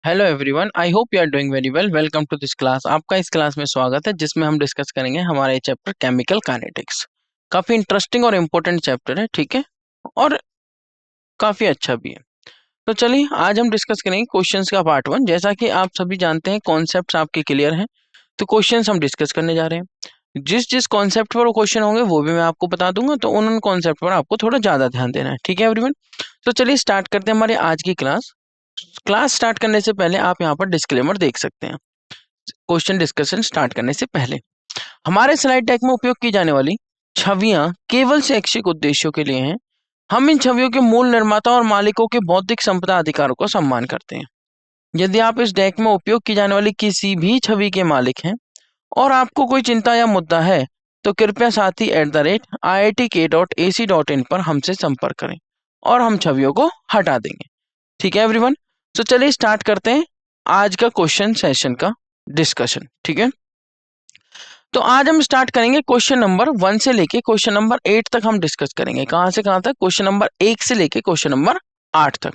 Hello everyone, I hope you are doing very well. Welcome to this class. आपका इस class में स्वागत है जिसमें हम डिस्कस करेंगे हमारा चैप्टर केमिकल काइनेटिक्स। काफ़ी इंटरेस्टिंग और इम्पोर्टेंट चैप्टर है, ठीक है, और काफ़ी अच्छा भी है। तो चलिए आज हम डिस्कस करेंगे क्वेश्चंस का पार्ट वन। जैसा कि आप सभी जानते हैं कॉन्सेप्ट्स आपके क्लियर हैं, तो क्वेश्चंस हम डिस्कस करने जा रहे हैं। जिस जिस कॉन्सेप्ट पर वो क्वेश्चन होंगे वो भी मैं आपको बता दूंगा, तो उन कॉन्सेप्ट पर आपको थोड़ा ज़्यादा ध्यान देना है, ठीक है एवरीवन। तो चलिए स्टार्ट करते हैं हमारी आज की क्लास। क्लास स्टार्ट करने से पहले आप यहाँ पर डिस्क्लेमर देख सकते हैं। क्वेश्चन डिस्कशन स्टार्ट करने से पहले हमारे स्लाइड डेक में उपयोग की जाने वाली छवियां केवल शैक्षिक उद्देश्यों के लिए हैं। हम इन छवियों के मूल निर्माता और मालिकों के बौद्धिक संपदा अधिकारों का सम्मान करते हैं। यदि आप इस डेक में उपयोग की जाने वाली किसी भी छवि के मालिक हैं और आपको कोई चिंता या मुद्दा है, तो कृपया sathi@iitkk.ac.in पर हमसे संपर्क करें और हम छवियों को हटा देंगे, ठीक है एवरीवन। तो चलिए स्टार्ट करते हैं आज का क्वेश्चन सेशन का डिस्कशन, ठीक है। तो आज हम स्टार्ट करेंगे क्वेश्चन नंबर 1 से लेके क्वेश्चन नंबर 8 तक हम डिस्कस करेंगे। कहां से कहां तक? क्वेश्चन नंबर 1 से लेके क्वेश्चन नंबर 8 तक।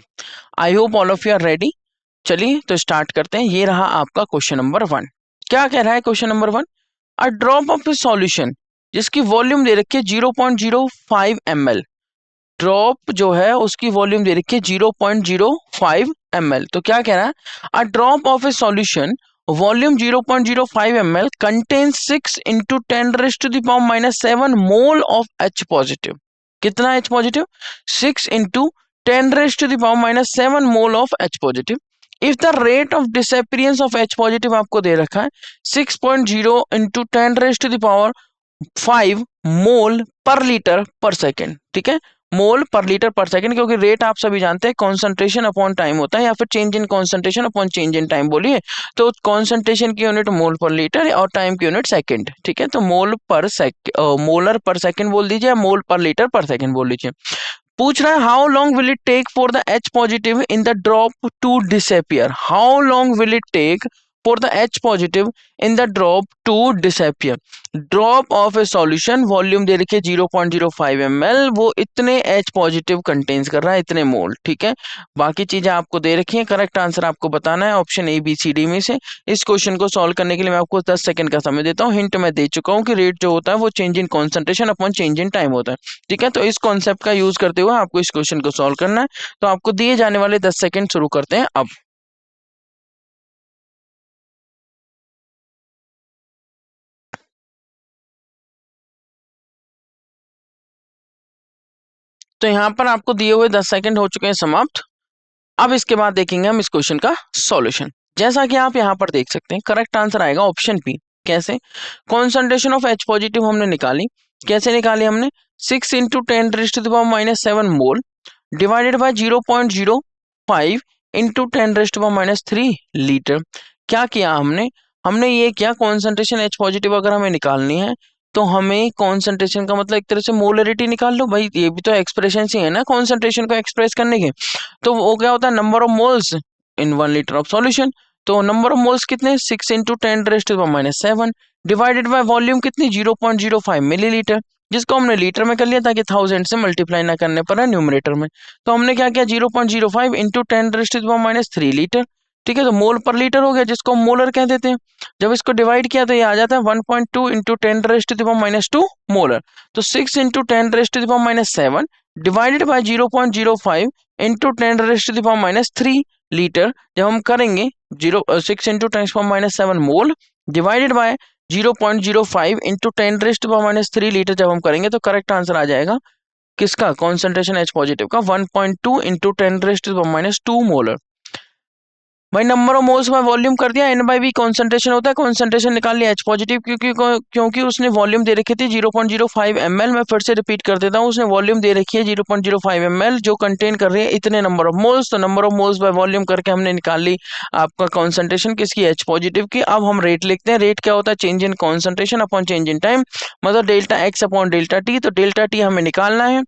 I hope all of you are ready. चलिए तो स्टार्ट करते हैं। ये रहा आपका क्वेश्चन नंबर 1। क्या कह रहा है question number 1? A drop of a solution जिसकी वॉल्यूम दे रखी है 0.05 ml। ड्रॉप जो है उसकी वॉल्यूम दे रखी है 0.05 ml। तो क्या कह रहा है? A drop of a solution volume 0.05 ml contains 6 into 10⁻⁻7 mole of H positive. कितना H positive? 6 into 10⁻⁻7 mole of H positive. If the rate of disappearance of H positive आपको दे रखा है 6.0 इंटू 10⁻5 मोल पर लीटर पर सेकेंड, ठीक है, मोल पर litre पर सेकंड, क्योंकि रेट आप सभी जानते हैं कॉन्सेंट्रेशन अपॉन टाइम होता है या फिर change in concentration upon change in time बोलिए। तो कॉन्सेंट्रेशन की यूनिट मोल पर लीटर और टाइम की यूनिट सेकंड, ठीक है। तो मोल पर मोलर पर सेकंड बोल दीजिए, मोल पर लीटर पर सेकंड बोल लीजिए। पूछ रहा है how long will it take for the H positive in the drop to disappear. How long will it take for the H positive in the drop to disappear. Drop of a solution volume दे रखिए 0.05 ml, वो इतने H positive contains कर रहा है, इतने मोल, ठीक है। बाकी चीजें आपको दे रखी है, करेक्ट आंसर आपको बताना है ऑप्शन ABCD में से। इस क्वेश्चन को सॉल्व करने के लिए मैं आपको 10 सेकंड का समय देता हूँ। हिंट मैं दे चुका हूँ कि रेट जो होता है वो change in concentration upon change in time होता है, ठीक है। तो इस कॉन्सेप्ट का यूज करते हुए आपको इस क्वेश्चन को सॉल्व करना है। तो आपको दिए जाने वाले 10 सेकंड शुरू करते हैं अब। तो यहाँ पर आपको दिए हुए 10 सेकंड हो चुके हैं समाप्त। अब इसके बाद देखेंगे हम इस क्वेश्चन का सॉल्यूशन। जैसा कि आप यहाँ पर देख सकते हैं करेक्ट आंसर आएगा ऑप्शन बी। कैसे? कॉन्सेंट्रेशन ऑफ H पॉजिटिव हमने निकाली। कैसे निकाली हमने? 6 into 10⁻⁻7 mole divided by 0.05 into 10⁻³ litre. क्या किया हमने? हमने ये किया कॉन्सेंट्रेशन H पॉजिटिव अगर हमें निकालनी है तो हमें कॉन्सेंट्रेशन का मतलब एक तरह से मोलरिटी निकाल लो भाई, ये भी तो एक्सप्रेशन ही है ना कॉन्सेंट्रेशन को एक्सप्रेस करने के। तो वो क्या होता है? Number of moles in 1 litre of solution. तो नंबर ऑफ मोल्स कितने? 6 इंटू 10⁻⁻7 डिवाइडेड बाय वॉल्यूम कितनी? 0.05 मिलीलीटर, जिसको हमने लीटर में कर लिया ताकि 1000 से मल्टीप्लाई ना करने पड़े न्यूमरेटर में। तो हमने क्या किया? 0.05 इंटू 10⁻³ लीटर, ठीक है। तो मोल पर लीटर हो गया जिसको हम मोलर कह देते हैं। जब इसको डिवाइड किया तो ये आ जाता है 1.2 इंटू 10⁻² मोलर। तो 6 into 10⁻7 divided by 0.05 into 10⁻³ litre. जब हम करेंगे 6 into 10⁻7 mole divided by 0.05 into 10⁻³ litre जब हम करेंगे तो करेक्ट आंसर आ जाएगा किसका? कॉन्सेंट्रेशन H पॉजिटिव का 1.2 इंटू 10⁻² मोलर। भाई number of moles by volume कर दिया, N बाई V कॉन्सेंट्रेशन होता है, कॉन्सेंट्रेशन निकाल लिया H पॉजिटिव क्योंकि उसने वॉल्यूम दे रखी थी 0.05 ml। मैं फिर से रिपीट कर देता हूँ, उसने वॉल्यूम दे रखी है 0.05 ml जो कंटेन कर रही है इतने नंबर ऑफ मोल्स। तो number of moles by volume करके हमने निकाल ली आपका कॉन्सेंट्रेशन किसकी? H पॉजिटिव की। अब हम रेट लिखते हैं। रेट क्या होता है? Change in concentration upon change in time, मतलब delta X upon delta T. तो डेल्टा टी हमें निकालना है,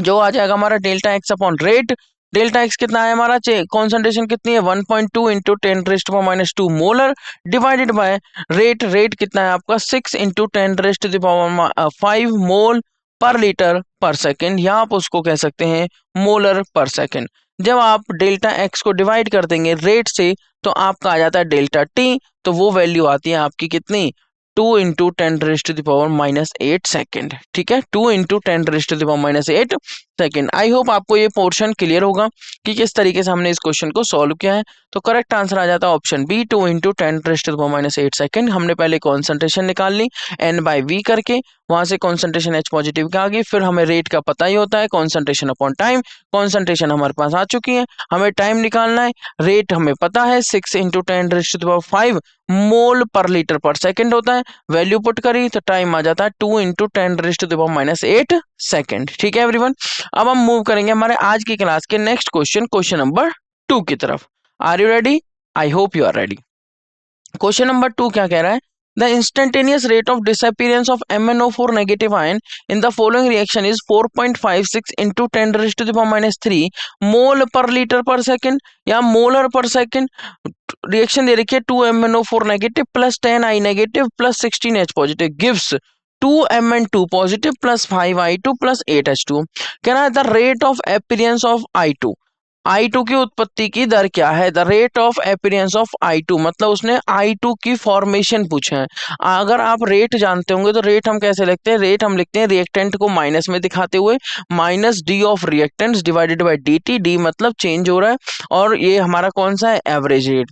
जो आ जाएगा हमारा delta X upon rate. Delta X कितना है हमारा? कॉन्सेंट्रेशन कितनी है? 1.2 into 10⁻² molar divided by rate. Rate कितना है आपका? 6 इंटू 10⁻5 मोल पर लीटर पर सेकेंड, या आप उसको कह सकते हैं मोलर पर सेकेंड। जब आप डेल्टा एक्स को डिवाइड कर देंगे रेट से तो आपका आ जाता है डेल्टा टी, तो वो वैल्यू आती है आपकी कितनी, 2 इंटू 10⁻⁻8 सेकेंड। ठीक है, 2 इंटू 10⁻⁻8 सेकेंड। आई होप आपको ये पोर्शन क्लियर होगा कि किस तरीके से हमने इस क्वेश्चन को सॉल्व किया है। तो करेक्ट आंसर आ जाता है ऑप्शन बी, 2 इंटू 10⁻⁸ सेकेंड। हमने पहले कॉन्सेंट्रेशन निकाल ली n/v करके, वहां से कॉन्सेंट्रेशन H पॉजिटिव की आ गई, फिर हमें रेट का पता ही होता है कॉन्सेंट्रेशन अपॉन टाइम। कॉन्सेंट्रेशन हमारे पास आ चुकी है, हमें टाइम निकालना है, रेट हमें पता है 6 इंटू 10⁵ मोल पर लीटर पर सेकेंड होता है। वैल्यू पुट करी तो टाइम आ जाता है 2 इंटू 10⁻⁸ सेकेंड। ठीक है एवरीवन, अब हम मूव करेंगे हमारे आज की क्लास के नेक्स्ट क्वेश्चन नंबर 2 की तरफ। Are you ready? I hope you are ready. Question number 2 क्या कह रहा है? The instantaneous rate of disappearance of MnO4 negative ion in the following reaction is 4.56 into 10⁻³ मोल पर लीटर पर सेकेंड या मोलर पर सेकेंड। रिएक्शन दे रखी है 2MnO4 negative plus 10I negative plus 16H positive gives 2Mn2 positive plus 5I2 plus 8H2। कह रहा है the rate of appearance of I2 की उत्पत्ति की दर क्या है? The rate of appearance of I2 मतलब उसने I2 की फॉर्मेशन पूछा है। अगर आप रेट जानते होंगे तो रेट हम कैसे लिखते हैं? रेट हम लिखते हैं रिएक्टेंट को माइनस में दिखाते हुए, minus D of reactants divided by dt। D मतलब चेंज हो रहा है, और ये हमारा कौन सा है? Average rate,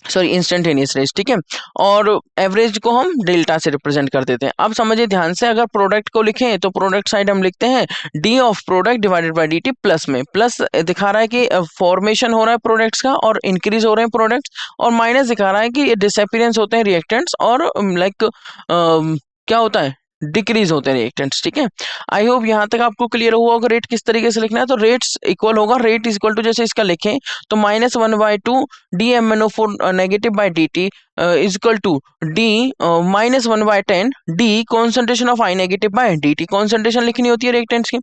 sorry instantaneous rate. ठीक है, और एवरेज को हम डेल्टा से रिप्रेजेंट कर देते हैं। अब समझिए ध्यान से, अगर प्रोडक्ट को लिखें तो प्रोडक्ट साइड हम लिखते हैं D of product divided by dt, plus में प्लस दिखा रहा है कि फॉर्मेशन हो रहा है प्रोडक्ट्स का और इंक्रीज हो रहे हैं प्रोडक्ट्स, और माइनस दिखा रहा है कि डिसअपीयरेंस होते हैं रिएक्टेंट्स और लाइक क्या होता है? डिक्रीज होते हैं रिएक्टेंट्स। ठीक है, आई होप यहाँ तक आपको क्लियर हुआ होगा रेट किस तरीके से लिखना है। तो रेट्स इक्वल होगा, रेट इज इक्वल टू जैसे इसका लिखें तो -1/2 dMnO4 negative by dt is equal to d -1/10 d concentration of I negative by dt, concentration लिखनी होती है रिएक्टेंट्स की,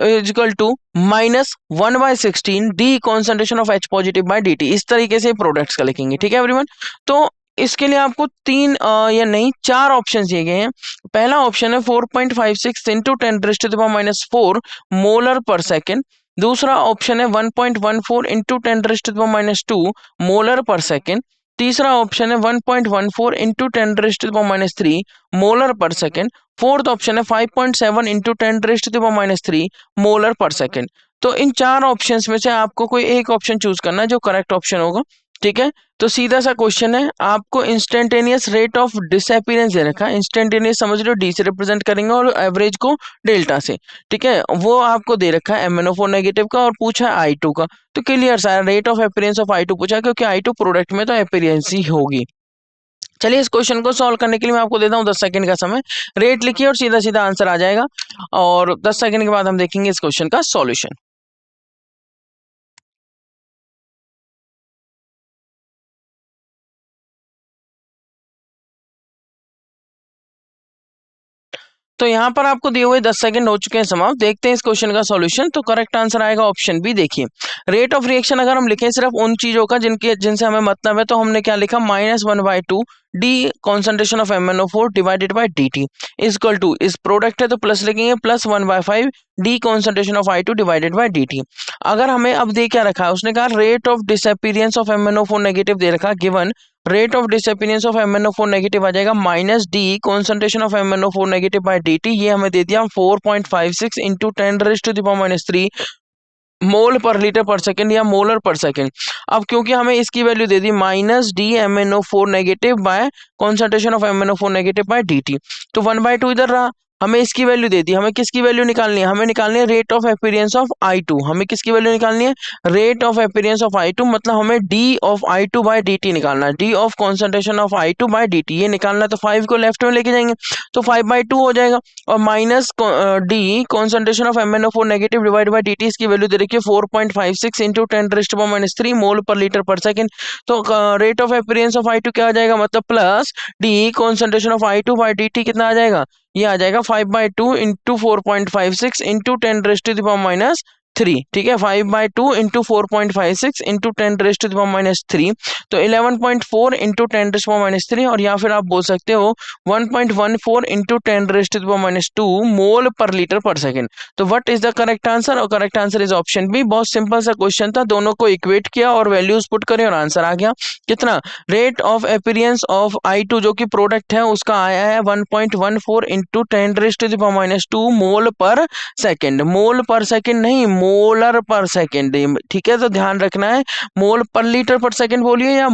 is equal to -1/16 d concentration of H positive by dt। इस तरीके से प्रोडक्ट्स का लिखेंगे। ठीक है एवरीवन, तो इसके लिए आपको तीन या नहीं 4 ऑप्शन दिए गए हैं। पहला ऑप्शन है 4.56 इंटू 10⁻⁻4 मोलर पर सेकेंड। दूसरा ऑप्शन है 1.14 इंटू 10⁻⁻2 मोलर पर सेकेंड। तीसरा ऑप्शन है 1.14 इंटू 10⁻³ मोलर पर सेकेंड। फोर्थ ऑप्शन है 5.7 इंटू 10⁻³ मोलर पर सेकेंड। तो इन 4 ऑप्शंस में से आपको कोई एक ऑप्शन चूज करना है जो करेक्ट ऑप्शन होगा। ठीक है, तो सीधा सा क्वेश्चन है, आपको इंस्टेंटेनियस रेट ऑफ डिसअपीयरेंस दे रखा है। इंस्टेंटेनियस समझ लो डी से रिप्रेजेंट करेंगे और एवरेज को डेल्टा से। ठीक है, वो आपको दे रखा है MnO4 नेगेटिव का और पूछा है I2 का। तो क्लियर सा rate of appearance of I2 पूछा, क्योंकि I2 प्रोडक्ट में तो अपीयरेंस ही होगी। चलिए इस क्वेश्चन को सॉल्व करने के लिए मैं आपको देता हूँ 10 सेकंड का समय। रेट लिखिए और सीधा सीधा आंसर आ जाएगा, और 10 सेकंड के बाद हम देखेंगे इस क्वेश्चन का सॉल्यूशन। तो यहाँ पर आपको दिए हुए 10 सेकंड हो चुके हैं समाप्त। देखते हैं इस क्वेश्चन का सॉल्यूशन। तो करेक्ट आंसर आएगा ऑप्शन बी। देखिए रेट ऑफ रिएक्शन अगर हम लिखें सिर्फ उन चीजों का जिनसे हमें मतलब है, तो हमने क्या लिखा -1/2 D concentration of MnO4 divided by dt is equal to, इस प्रोडक्ट है तो प्लस लिखेंगे, plus 1/5 D concentration of I2 divided by dt। अगर हमें अब दे क्या रखा है, उसने कहा rate of disappearance of MnO4 negative दे रखा, given rate of disappearance of MnO4 negative आ जाएगा minus D concentration of MnO4 negative by dt। ये हमें दे दिया 4.56 इंटू 10⁻³ मोल पर लीटर पर सेकेंड या मोलर पर सेकेंड। अब क्योंकि हमें इसकी वैल्यू दे दी -d MnO4 negative by concentration of MnO4 negative by dt, तो 1/2 इधर रहा। हमें इसकी वैल्यू दे दी, हमें किसकी वैल्यू निकालनी है? हमें निकालनी है rate of appearance of I2। हमें किसकी वैल्यू निकालनी है? Rate of appearance of I2, मतलब हमें d of I2 by dt निकालना है, d of concentration of I2 by dt ये निकालना है। तो 5 को लेफ्ट में लेके जाएंगे तो 5/2 हो जाएगा, और minus d concentration of MnO4 negative divide by dt, इसकी वैल्यू दे रखी है 4.56 इंटू 10⁻³ मोल पर लीटर पर सेकेंड। तो rate of appearance of I2 क्या आ जाएगा? मतलब plus d concentration of I2 by dt कितना आ जाएगा? ये आ जाएगा 5/2 इंटू 4.56 इंटू 10⁻³ 3, ठीक है, 5/2 इंटू 4.56 इंटू 10⁻³ तो 11.4 इंटू 10⁻³ और या फिर आप बोल सकते हो 1.14 इंटू 10⁻² मोल पर लीटर पर सेकेंड। तो what is the correct answer? और correct answer is option B. बहुत सिंपल सा क्वेश्चन था, दोनों को इक्वेट किया और वैल्यूज पुट करें और आंसर आ गया। कितना? Rate of appearance of I2 जो कि प्रोडक्ट है उसका आया है 1.14 इंटू 10⁻² मोल पर सेकेंड। मोल पर सेकेंड नहीं, मोलर पर सेकेंड, ठीक है, तो ध्यान रखना है। मोल पर लीटर पर सेकेंड बोलिए या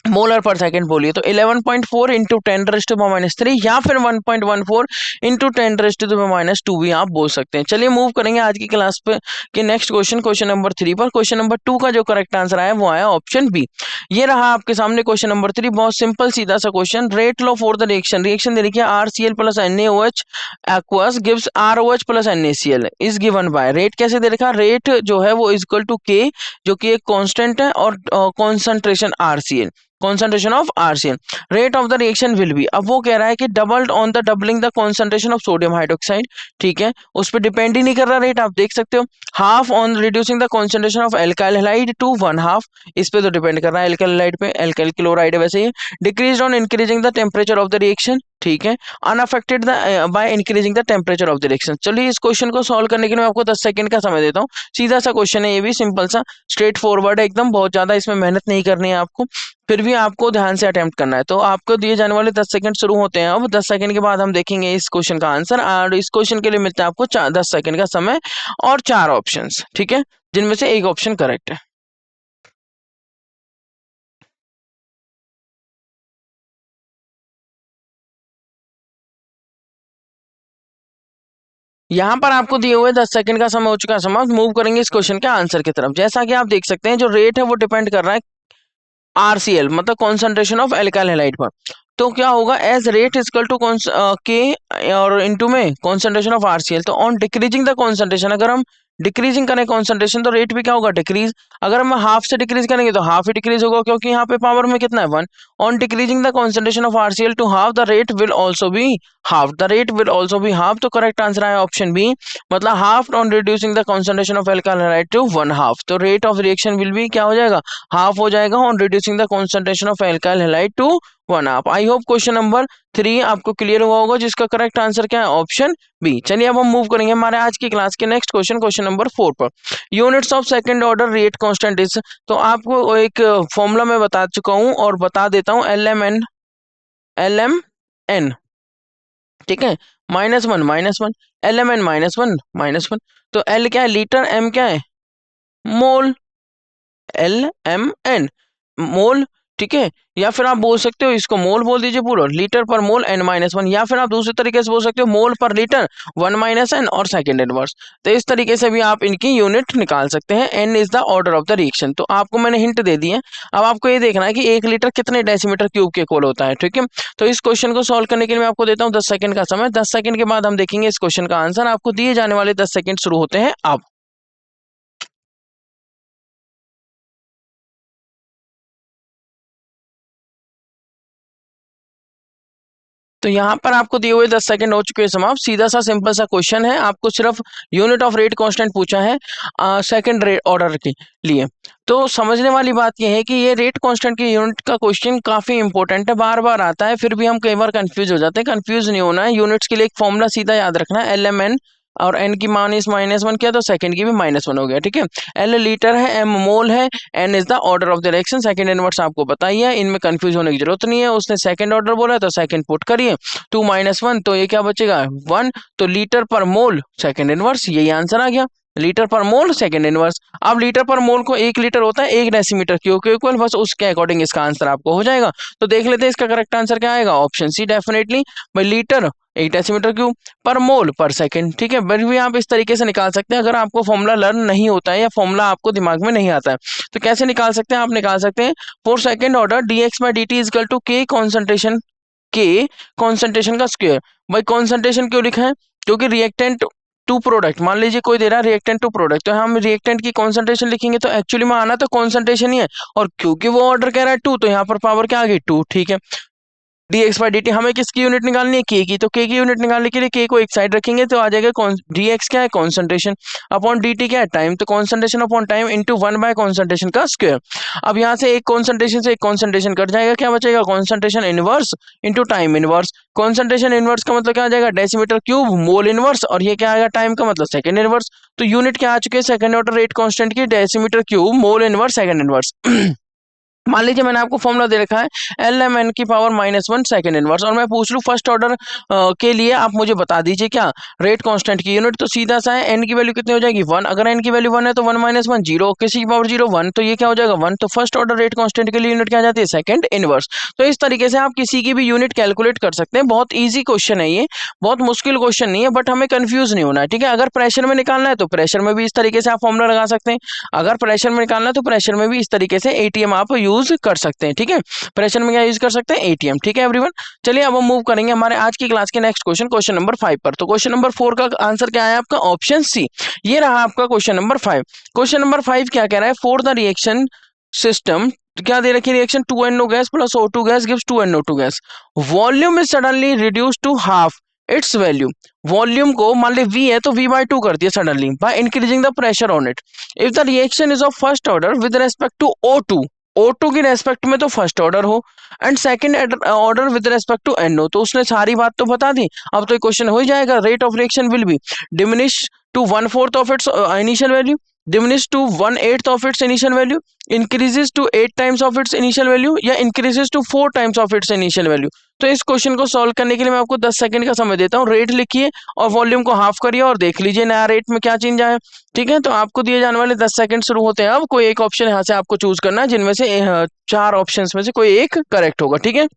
मोलर पर सेकेंड बोलिए। तो 11.4 इंटू 10⁻³ या फिर 1.14 इंटू 10⁻² भी आप बोल सकते हैं। चलिए मूव करेंगे आज की क्लास पे कि नेक्स्ट क्वेश्चन नंबर 3 पर। क्वेश्चन नंबर 2 का जो करेक्ट आंसर आया वो आया ऑप्शन बी। ये रहा आपके सामने क्वेश्चन नंबर 3, बहुत सिंपल सीधा सा question. Rate law for the reaction दे रखी है RCl plus NaOH aqueous gives ROH plus NaCl is given by. Rate कैसे दे रखा? रेट जो है वो इक्वल टू K जो कि एक कांस्टेंट है और concentration RCl, concentration of RCl, rate of the reaction will be। अब वो कह रहा है कि doubled on the doubling the concentration of sodium hydroxide, ठीक है, उस पर डिपेंड ही नहीं कर रहा रेट, आप देख सकते हो। Half on reducing the concentration of alkyl halide to 1/2, इस पे तो डिपेंड कर रहा है alkyl halide पे, alkyl क्लोराइड है वैसे ही। Decrease on increasing the temperature of the reaction, ठीक है, unaffected by increasing the temperature of the reaction. चलिए इस क्वेश्चन को सॉल्व करने के लिए मैं आपको 10 सेकंड का समय देता हूँ। सीधा सा क्वेश्चन है, ये भी सिंपल सा स्ट्रेट फॉरवर्ड है एकदम, बहुत ज्यादा इसमें मेहनत नहीं करनी है आपको, फिर भी आपको ध्यान से अटेम्प्ट करना है। तो आपको दिए जाने वाले 10 सेकंड शुरू होते हैं अब। 10 सेकंड के बाद हम देखेंगे इस क्वेश्चन का आंसर, और इस क्वेश्चन के लिए मिलता है आपको 10 सेकंड का समय और 4 ऑप्शंस, ठीक है, जिनमें से एक ऑप्शन करेक्ट है। यहाँ पर आपको दिए हुए 10 सेकंड का समय हो चुका है समाप्त। मूव करेंगे इस क्वेश्चन के आंसर की तरफ। जैसा कि आप देख सकते हैं जो रेट है वो डिपेंड कर रहा है RCl मतलब कॉन्सेंट्रेशन ऑफ एल्काइल हैलाइड पर। तो क्या होगा, एज रेट इजकल टू के और इनटू में कॉन्सेंट्रेशन ऑफ RCl। तो ऑन डिक्रीजिंग द कॉन्सेंट्रेशन, अगर हम डिक्रीजिंग करें कॉन्सेंट्रेशन तो रेट भी क्या होगा, डिक्रीज। अगर हम हाफ से डिक्रीज करेंगे तो हाफ ही डिक्रीज होगा, क्योंकि यहाँ पे पावर में कितना है 1। On decreasing the concentration of RCl to half the rate will also be half, the rate will also be half. तो करेक्ट आंसर आया ऑप्शन बी, मतलब half on reducing the concentration of alkyl halide to 1/2। तो rate of reaction will be क्या हो जाएगा, half हो जाएगा on reducing the concentration of alkyl halide to 1/2। I hope question number 3 आपको clear हुआ होगा, जिसका करेक्ट आंसर क्या है, ऑप्शन बी। चलिए अब हम मूव करेंगे हमारे आज की क्लास के नेक्स्ट क्वेश्चन नंबर 4 पर। Units of second order rate constant is, तो आपको एक फॉर्मूला मैं बता चुका हूं और बता देता हूं, LMN, ठीक है, -1 LMN -1 तो L क्या है, लीटर, M क्या है, मोल, LMN मोल, ठीक है, या फिर आप बोल सकते हो इसको मोल बोल दीजिए पूरा, लीटर पर मोल N-1, या फिर आप दूसरे तरीके से बोल सकते हो मोल पर लीटर 1 - N और सेकेंड इनवर्स। तो इस तरीके से भी आप इनकी यूनिट निकाल सकते हैं। N is the order of the reaction. तो आपको मैंने हिंट दे दी है, अब आपको ये देखना है कि 1 लीटर कितने डेसीमीटर क्यूब के इक्वल होता है, ठीक है। तो इस क्वेश्चन को सॉल्व करने के लिए मैं आपको देता हूँ 10 सेकंड का समय। 10 सेकंड के बाद हम देखेंगे इस क्वेश्चन का आंसर। आपको दिए जाने वाले 10 सेकंड शुरू होते हैं अब। तो यहाँ पर आपको दिए हुए 10 सेकंड हो चुके हैं समाप्त। सीधा सा सिंपल सा क्वेश्चन है, आपको सिर्फ यूनिट ऑफ रेट कांस्टेंट पूछा है सेकंड रेट ऑर्डर के लिए। तो समझने वाली बात यह है कि ये रेट कांस्टेंट की यूनिट का क्वेश्चन काफी इंपॉर्टेंट है, बार बार आता है, फिर भी हम कई बार कंफ्यूज हो जाते हैं। कंफ्यूज नहीं होना है, यूनिट्स के लिए एक फॉर्मूला सीधा याद रखना है, LMN और N की मान इस -1 किया तो सेकंड की भी -1 हो गया, ठीक है। L लीटर है, M मोल है, N is the order of the reaction, second inverse आपको बताइए, इनमें कंफ्यूज होने की जरूरत नहीं है। उसने सेकंड ऑर्डर बोला तो सेकंड पुट करिए, 2 - 1 तो ये क्या बचेगा 1, तो लीटर पर मोल सेकंड इनवर्स, यही आंसर आ गया, लीटर पर मोल सेकंड इनवर्स। अब लीटर पर मोल को 1 लीटर होता है 1 डेसीमीटर क्यूब के इक्वल, बस उसके अकॉर्डिंग इसका आंसर आपको हो जाएगा। तो देख लेते हैं इसका करेक्ट आंसर क्या आएगा, ऑप्शन सी डेफिनेटली, भाई लीटर 1 डेसीमीटर क्यूब पर मोल पर सेकंड, ठीक है। बट भी आप इस तरीके से निकाल सकते हैं, अगर आपको फॉर्मूला लर्न नहीं होता है या फॉर्मूला आपको दिमाग में नहीं आता है तो कैसे निकाल सकते हैं, आप निकाल सकते हैं for second order dx/dt equal to K concentration, K concentration का स्क्वायर। भाई कॉन्सेंट्रेशन क्यों लिखा है, क्योंकि रिएक्टेंट टू प्रोडक्ट, मान लीजिए कोई दे रहा है रिएक्टेंट टू प्रोडक्ट, तो हम रिएक्टेंट की कॉन्सेंट्रेशन लिखेंगे तो एक्चुअली में आना तो कॉन्सेंट्रेशन ही है, और क्योंकि वो ऑर्डर कह रहा है 2 तो यहाँ पर पावर क्या आ गई 2, ठीक है। dx बाई dt, हमें किसकी यूनिट निकालनी है, k की, तो k की यूनिट निकालने के लिए k को एक साइड रखेंगे तो आ जाएगा dx क्या है कॉन्सेंट्रेशन अपॉन dt क्या है टाइम, तो concentration upon time into 1 bye concentration का स्क्वायर। अब यहाँ से एक कॉन्सेंट्रेशन से एक कॉन्सेंट्रेशन कट जाएगा, क्या बचेगा concentration inverse into time inverse. Concentration inverse का मतलब क्या आ जाएगा डेसीमीटर क्यूब मोल इनवर्स, और ये क्या आएगा टाइम का मतलब सेकंड इनवर्स। तो यूनिट क्या आ चुकी है सेकंड ऑर्डर रेट कांस्टेंट की, decimetre cube mole inverse second inverse. मान लीजिए मैंने आपको फॉर्मूला दे रखा है ln की पावर -1 सेकंड इनवर्स, और मैं पूछ लूँ फर्स्ट ऑर्डर के लिए आप मुझे बता दीजिए क्या रेट कांस्टेंट की यूनिट, तो सीधा सा है n की वैल्यू कितनी हो जाएगी 1, अगर n की वैल्यू 1 है तो 1 - 1 0, किसी की पावर 0 1, तो ये क्या हो जाएगा 1, तो फर्स्ट ऑर्डर रेट कांस्टेंट के लिए यूनिट क्या आ जाती है सेकंड इनवर्स। तो इस तरीके से आप किसी की भी यूनिट कैलकुलेट कर सकते हैं, बहुत ईजी क्वेश्चन है ये, बहुत मुश्किल क्वेश्चन नहीं है, बट हमें कंफ्यूज नहीं होना है, ठीक है। अगर प्रेशर में निकालना है तो प्रेशर में भी इस तरीके से आप फॉर्मूला लगा सकते हैं, अगर प्रेशर में निकालना है तो प्रेशर में भी इस तरीके से एटीएम आप यूज कर सकते हैं, ठीक है। प्रेशर में क्या यूज कर सकते हैं एटीएम, ठीक है एवरीवन। चलिए अब हम मूव करेंगे हमारे आज की क्लास के नेक्स्ट क्वेश्चन, क्वेश्चन नंबर 5 पर। तो क्वेश्चन नंबर 4 का आंसर क्या है आपका ऑप्शन सी, ये रहा आपका क्वेश्चन नंबर 5। क्वेश्चन नंबर 5 क्या कह रहा है, फॉर द रिएक्शन सिस्टम, क्या दे रखी है reaction 2NO gas plus O2 gas gives 2NO2 gas, volume is suddenly reduce to half its value. Volume को मान ली V है तो V/2 कर दिया suddenly by increasing the pressure on it. If the reaction is of first order with respect to O2 की respect में तो फर्स्ट ऑर्डर हो, and second order with respect to NO, तो उसने सारी बात तो बता दी। अब तो क्वेश्चन हो ही जाएगा, rate of reaction will be diminish to 1/4 of its initial value, diminish to 1/8 of its initial value, increases to 8 times of its initial value, या increases to 4 times of its initial value। तो इस question को solve करने के लिए मैं आपको 10 second का समय देता हूँ, रेट लिखिए और वॉल्यूम को हाफ करिए और देख लीजिए नया रेट में क्या चेंज आया, ठीक है। तो आपको दिए जाने वाले 10 सेकंड शुरू होते हैं, अब कोई एक ऑप्शन यहाँ से आपको चूज करना है, जिनमें से 4 ऑप्शन में से कोई एक करेक्ट होगा, ठीक है।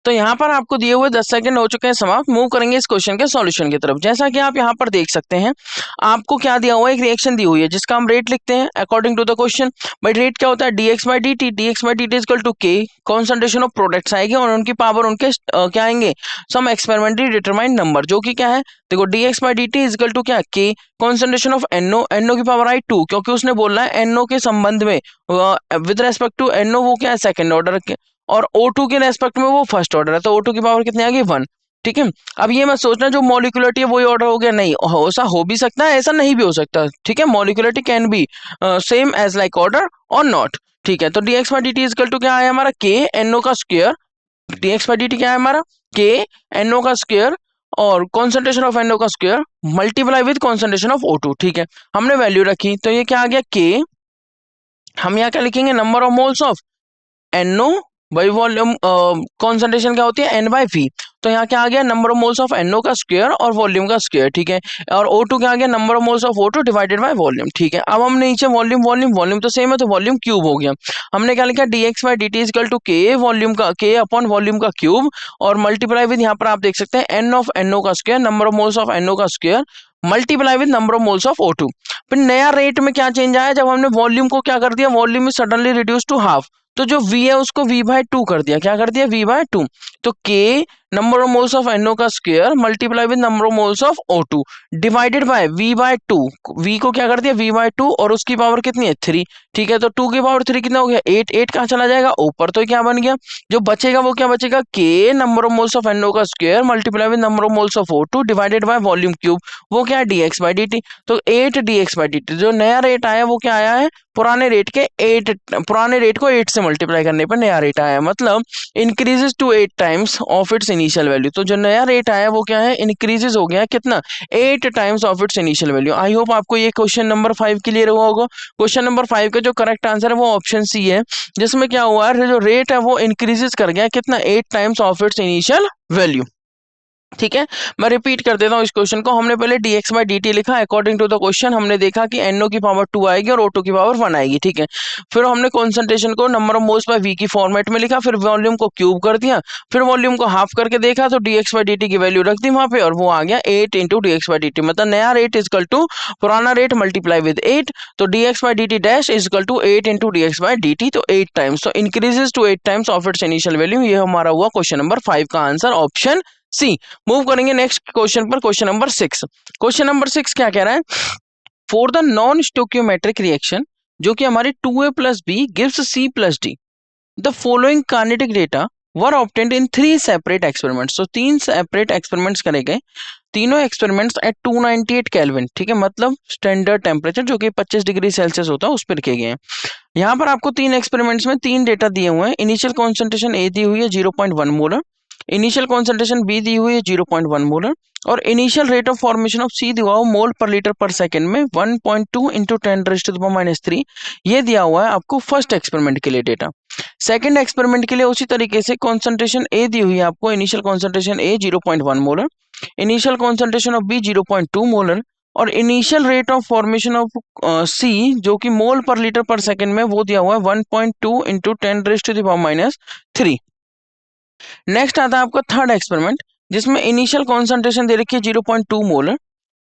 तो यहाँ पर आपको दिए हुए 10 सेकंड हो चुके हैं समाप्त, मूव करेंगे इस क्वेश्चन के सॉल्यूशन की तरफ। जैसा कि आप यहाँ पर देख सकते हैं, आपको क्या दिया हुआ है, एक रिएक्शन दी हुई है जिसका हम रेट लिखते हैं according to the question. But rate क्या होता है dx/dt, dx/dt is equal to k, concentration of products आएगी और उनकी पावर उनके क्या आएंगे सम एक्सपेरिमेंटली डिटरमाइंड नंबर, जो कि क्या है देखो dx/dt इज इक्वल टू क्या k, कॉन्सेंट्रेशन ऑफ NO की पावर आई 2, क्योंकि उसने बोलना है NO के संबंध में विद रेस्पेक्ट टू NO वो क्या है सेकंड ऑर्डर के, और O2 के रेस्पेक्ट में वो फर्स्ट ऑर्डर है, तो O2 की पावर कितनी आ गई 1, ठीक है। अब ये मत सोचना जो मॉलिक्यूलरिटी है वही ऑर्डर हो गया, नहीं, ऐसा हो भी सकता है ऐसा नहीं भी हो सकता, ठीक है। Molecularity can be same as like order और नॉट, ठीक है। तो dx/dt इज इक्वल टू क्या है हमारा k NO का स्क्वायर, dx/dt क्या है हमारा k NO का स्क्वायर और कॉन्सेंट्रेशन ऑफ NO का square multiply with concentration of O2, ठीक है। हमने वैल्यू रखी तो ये क्या आ गया k, हम यहाँ क्या लिखेंगे number of moles of NO by volume, concentration क्या होती है N/V, तो यहाँ क्या आ गया number of moles of NO का स्क्वायर और वॉल्यूम का स्क्वायर, ठीक है। और O2 क्या आ गया number of moles of O2 divided by volume, ठीक है। अब हमने नीचे वॉल्यूम वॉल्यूम वॉल्यूम तो सेम है तो वॉल्यूम क्यूब हो गया, हमने क्या लिखा dx/dt is equal to k volume का k अपॉन वॉल्यूम का क्यूब और मल्टीप्लाई विद यहाँ पर आप देख सकते हैं n ऑफ NO का square, number of moles of NO का square multiply with number of moles of O2। फिर नया रेट में क्या चेंज आया, जब हमने वॉल्यूम को क्या कर दिया, volume is suddenly reduce to half, तो जो V है उसको V/2 कर दिया, क्या कर दिया V/2, तो K number of moles of NO का square multiply with number of moles of O2 divided by V/2, V को क्या कर दिया V/2 और उसकी पावर कितनी है 3, ठीक है। तो 2 की पावर 3 कितना हो गया 8, 8 कहाँ चला जाएगा ऊपर, तो क्या बन गया जो बचेगा वो क्या बचेगा K number of moles of NO का square multiply with number of moles of O2 divided by volume cube, वो क्या है dx/dt, तो 8 dx/dt। जो नया रेट आया वो क्या आया है पुराने रेट के 8, पुराने रेट को 8 से मल्टीप्लाई करने पर नया रेट आया, मतलब increases to 8 times of its initial value. तो जो नया रेट आया वो क्या है इंक्रीजेस हो गया कितना 8 times of its initial value. I hope आपको ये क्वेश्चन नंबर 5 क्लियर हुआ होगा। क्वेश्चन नंबर 5 का जो करेक्ट आंसर है वो ऑप्शन सी है, जिसमें क्या हुआ है जो रेट है वो इंक्रीजेस कर गया कितना 8 times of its initial value, ठीक है। मैं रिपीट कर देता हूँ इस क्वेश्चन को, हमने पहले dx/dt लिखा अकॉर्डिंग टू द क्वेश्चन, हमने देखा कि NO की पावर 2 आएगी और O2 की पावर 1 आएगी, ठीक है। फिर हमने कॉन्सेंट्रेशन को number of moles bye V की फॉर्मेट में लिखा, फिर वॉल्यूम को क्यूब कर दिया, फिर वॉल्यूम को हाफ करके देखा तो dx/dt की वैल्यू रख दी वहां पे और वो आ गया 8 इंटू dx/dt, मतलब नया रेट इज इक्वल टू पुराना रेट मल्टीप्लाई विद 8, तो dx/dt dash is equal to 8 into dx/dt, तो 8 टाइम्स, तो increases to 8 times of its initial value. ये हमारा हुआ क्वेश्चन नंबर 5 का आंसर ऑप्शन सी। मूव करेंगे नेक्स्ट क्वेश्चन पर, क्वेश्चन नंबर 6। क्वेश्चन नंबर 6 क्या कह रहा है? For the non stoichiometric reaction जो कि हमारी 2a plus B gives C plus D, the following kinetic data were obtained in 3 separate experiments. तो 3 सेपरेट एक्सपेरिमेंट्स करे गए, तीनों एक्सपेरिमेंट्स एट 298 केल्विन, ठीक है, मतलब स्टैंडर्ड टेम्परेचर जो कि 25 डिग्री सेल्सियस होता है उस पर किए गए हैं। यहाँ पर आपको 3 एक्सपेरिमेंट्स में 3 डेटा दिए हुए हैं। इनिशियल कॉन्सेंट्रेशन ए दी हुई है 0.1 मोलर, इनिशियल कॉन्सेंट्रेशन बी दी हुई है 0.1 मोलर, और initial rate of formation of C दिया हुआ मोल पर लीटर पर सेकंड में 1.2 इंटू 10⁻³ ये दिया हुआ है आपको फर्स्ट एक्सपेरिमेंट के लिए डेटा। सेकंड एक्सपेरिमेंट के लिए उसी तरीके से कॉन्सेंट्रेशन ए दी हुई है आपको, initial concentration A 0.1 molar, initial concentration of B 0.2 molar, और initial rate of formation of C जो कि मोल पर लीटर पर सेकंड में वो दिया हुआ है 1.2 इंटू 10⁻³ नेक्स्ट आता है आपका थर्ड एक्सपेरिमेंट जिसमें इनिशियल कॉन्सेंट्रेशन दे रखी है 0.2 मोलर,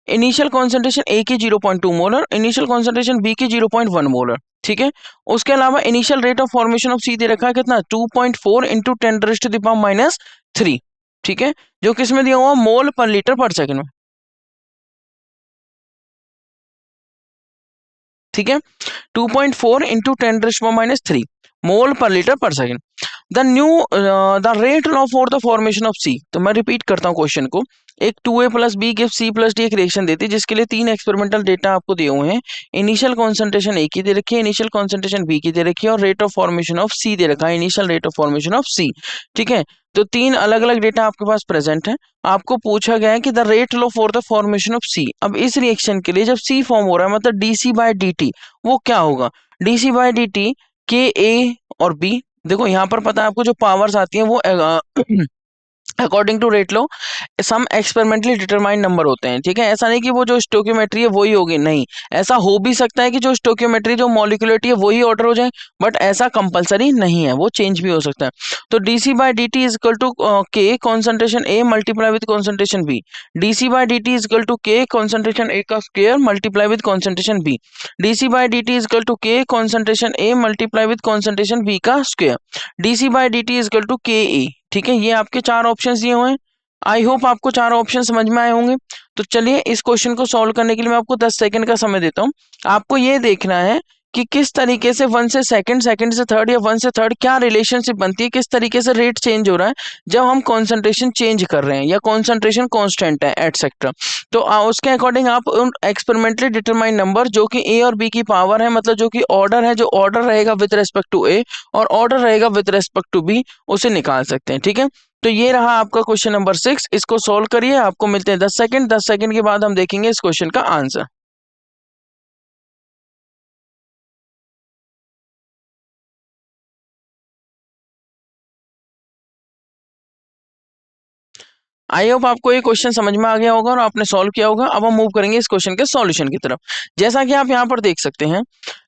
इनिशियल कॉन्सेंट्रेशन ए की 0.2 मोलर, इनिशियल कॉन्सेंट्रेशन बी की 0.1 मोलर, ठीक है। उसके अलावा initial rate of formation of C दे रखा है कितना 2.4 इंटू 10⁻³ ठीक है, जो किसमें दिया हुआ मोल पर लीटर पर सेकंड में, ठीक है, 2.4 इंटू 10⁻³ मोल पर लीटर पर second. The rate law for the formation of C. तो मैं रिपीट करता हूँ क्वेश्चन को। एक 2a plus B give C plus D एक रिएक्शन देती है जिसके लिए 3 एक्सपेरिमेंटल डेटा आपको दिए हुए हैं। इनिशियल कॉन्सेंट्रेशन ए की दे रखी है, इनिशियल कॉन्सेंट्रेशन बी की दे रखी है, और rate of formation of C दे रखा है, initial rate of formation of C, ठीक है। तो 3 अलग अलग डेटा आपके पास प्रेजेंट है। आपको पूछा गया है कि the rate law for the formation of C. अब इस रिएक्शन के लिए जब सी फॉर्म हो रहा है मतलब डीसी बाय डी वो क्या होगा? डीसी बाय डी के ए और बी। देखो यहाँ पर पता है आपको जो पावर्स आती हैं वो according to rate law some experimentally determined number होते हैं, ठीक है। ऐसा नहीं कि वो जो स्टोक्योमेट्री है वही होगी, नहीं, ऐसा हो भी सकता है कि जो स्टोक्योमेट्री जो मॉलिक्यूलरिटी है वही ऑर्डर हो जाए, बट ऐसा कंपलसरी नहीं है, वो चेंज भी हो सकता है। तो DC by D is equal to के concentration A multiply with concentration B, DC by D is equal to के कॉन्सेंट्रेशन ए का square multiply with concentration B, DC by D is equal to के concentration A multiply with concentration B का square, DC by D is equal to के A, ठीक है। ये आपके 4 options दिए हुए हैं। आई होप आपको 4 ऑप्शन समझ में आए होंगे। तो चलिए इस क्वेश्चन को सॉल्व करने के लिए मैं आपको 10 सेकंड का समय देता हूँ। आपको ये देखना है कि किस तरीके से 1 से सेकंड, सेकंड से थर्ड या 1 से थर्ड क्या रिलेशनशिप बनती है, किस तरीके से रेट चेंज हो रहा है जब हम कॉन्सेंट्रेशन चेंज कर रहे हैं या कॉन्सेंट्रेशन कांस्टेंट है एटसेट्रा। तो उसके अकॉर्डिंग आप उन एक्सपेरिमेंटली डिटरमाइन नंबर जो कि ए और बी की पावर है, मतलब जो कि ऑर्डर है, जो ऑर्डर रहेगा विद रेस्पेक्ट टू ए और ऑर्डर रहेगा विद रेस्पेक्ट टू बी, उसे निकाल सकते हैं, ठीक है। तो ये रहा आपका क्वेश्चन नंबर 6। इसको सॉल्व करिए, आपको मिलते हैं 10 सेकंड। 10 सेकंड के बाद हम देखेंगे इस क्वेश्चन का आंसर। आई होप आपको ये क्वेश्चन समझ में आ गया होगा और आपने सॉल्व किया होगा। अब हम मूव करेंगे इस क्वेश्चन के सॉल्यूशन की तरफ। जैसा कि आप यहाँ पर देख सकते हैं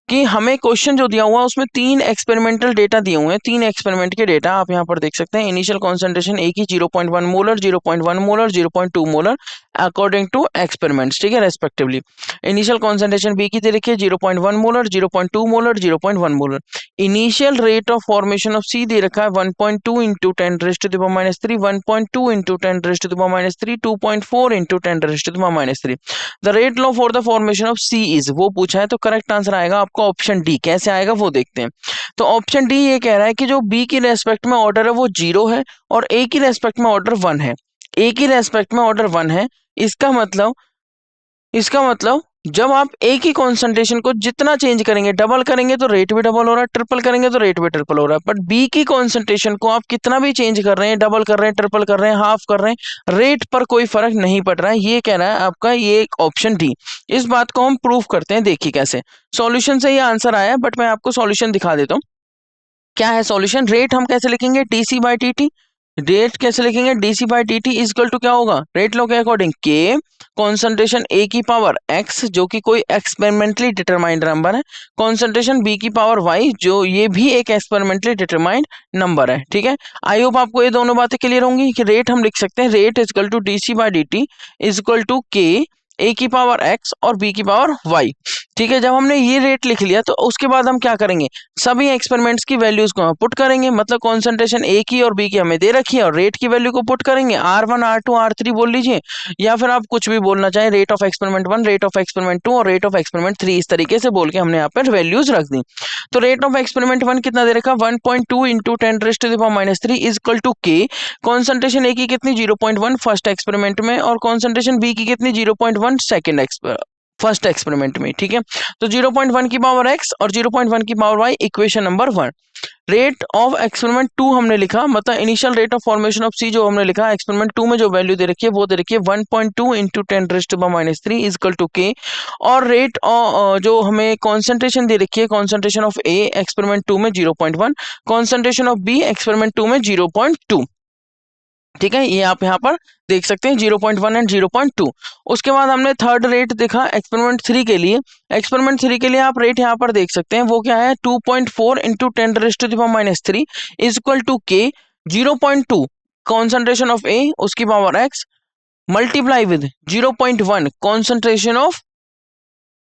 कि हमें क्वेश्चन जो दिया हुआ है उसमें 3 एक्सपेरिमेंटल डेटा दिए हुए हैं। 3 एक्सपेरिमेंट के डेटा आप यहाँ पर देख सकते हैं। इनिशियल कॉन्सेंट्रेशन ए की 0.1 molar, 0.1 molar, 0.2 molar according to experiments, ठीक है, रेस्पेक्टिवली। इनिशियल कॉन्सेंट्रेशन बी की दे रखी है 0.1 molar, 0.2 molar, 0.1 molar. Initial rate of formation of C दे रखा है 1.2 into 10⁻³ 1.2 into 10⁻³ 2.4 into 10⁻³ the rate law for the formation of C is, वो पूछा है। तो करेक्ट आंसर आएगा आपका ऑप्शन डी। कैसे आएगा वो देखते हैं। तो ऑप्शन डी ये कह रहा है कि जो बी की रेस्पेक्ट में ऑर्डर है वो 0 है और ए की रेस्पेक्ट में ऑर्डर 1 है। ए की रेस्पेक्ट में ऑर्डर 1 है, इसका मतलब जब आप ए की कॉन्सेंट्रेशन को जितना चेंज करेंगे, डबल करेंगे तो रेट भी डबल हो रहा है, ट्रिपल करेंगे तो रेट भी ट्रिपल हो रहा है। बट बी की कॉन्सेंट्रेशन को आप कितना भी चेंज कर रहे हैं, डबल कर रहे हैं, ट्रिपल कर रहे हैं, हाफ कर रहे हैं, रेट पर कोई फर्क नहीं पड़ रहा है। ये कह रहा है आपका ये ऑप्शन डी। इस बात को हम प्रूव करते हैं, देखिए कैसे। सॉल्यूशन से ये आंसर आया, बट मैं आपको सॉल्यूशन दिखा देता हूँ। क्या है सॉल्यूशन? रेट हम कैसे लिखेंगे? DC by D. रेट कैसे लिखेंगे? DC by D equal to क्या होगा? रेट लॉ के अकॉर्डिंग के कॉन्सेंट्रेशन ए की पावर एक्स जो कि कोई एक्सपेरिमेंटली डिटरमाइंड नंबर है, कॉन्सेंट्रेशन बी की पावर वाई जो ये भी एक एक्सपेरिमेंटली डिटरमाइंड नंबर है, ठीक है। आई होप आपको ये दोनों बातें क्लियर होंगी कि रेट हम लिख सकते हैं, rate equal to dC by D equal to के ए की पावर एक्स और बी की पावर वाई। ठीक है, जब हमने ये रेट लिख लिया तो उसके बाद हम क्या करेंगे, सभी एक्सपेरिमेंट्स की वैल्यूज को पुट करेंगे, मतलब कॉन्सेंट्रेशन ए की और बी की हमें दे रखी है और रेट की वैल्यू को पुट करेंगे, R1 R2 R3 बोल लीजिए, या फिर आप कुछ भी बोलना चाहें, rate of experiment 1, rate of experiment 2 और रेट ऑफ एक्सपेरिमेंट 3, इस तरीके से बोल के हमने यहाँ पर वैल्यूज रख दी। तो रेट ऑफ एक्सपेरिमेंट 1 कितना दे रखा, 1.2 इंटू 10⁻³ इज इक्वल टू के। कॉन्सेंट्रेशन ए की कितनी, 0.1 फर्स्ट एक्सपेरिमेंट में, और कॉन्सेंट्रेशन बी की कितनी, 0.1 सेकेंड फर्स्ट एक्सपेरिमेंट में। ठीक है, तो 0.1 की पावर एक्स और 0.1 की power Y, equation number 1। Rate of experiment 2 हमने लिखा, मतलब initial rate of formation of C जो हमने लिखा, एक्सपेरिमेंट 2 में जो वैल्यू दे रखी है वो दे रखी है 1.2 इंटू 10⁻³ इज इक्वल टू के। और रेट जो हमें कॉन्सेंट्रेशन दे रखी है, कॉन्सेंट्रेशन ऑफ ए एक्सपेरिमेंट 2 में 0.1, कॉन्सेंट्रेशन ऑफ बी एक्सपेरिमेंट 2 में 0.2। ठीक है, ये आप यहाँ पर देख सकते हैं 0.1 एंड 0.2। उसके बाद हमने थर्ड रेट देखा एक्सपेरिमेंट 3 के लिए। एक्सपेरिमेंट 3 के लिए आप रेट यहाँ पर देख सकते हैं, वो क्या है, 2.4 इंटू 10⁻³ इज इक्वल टू के। 0.2 कॉन्सेंट्रेशन ऑफ ए उसकी power x multiply with 0.1 concentration of,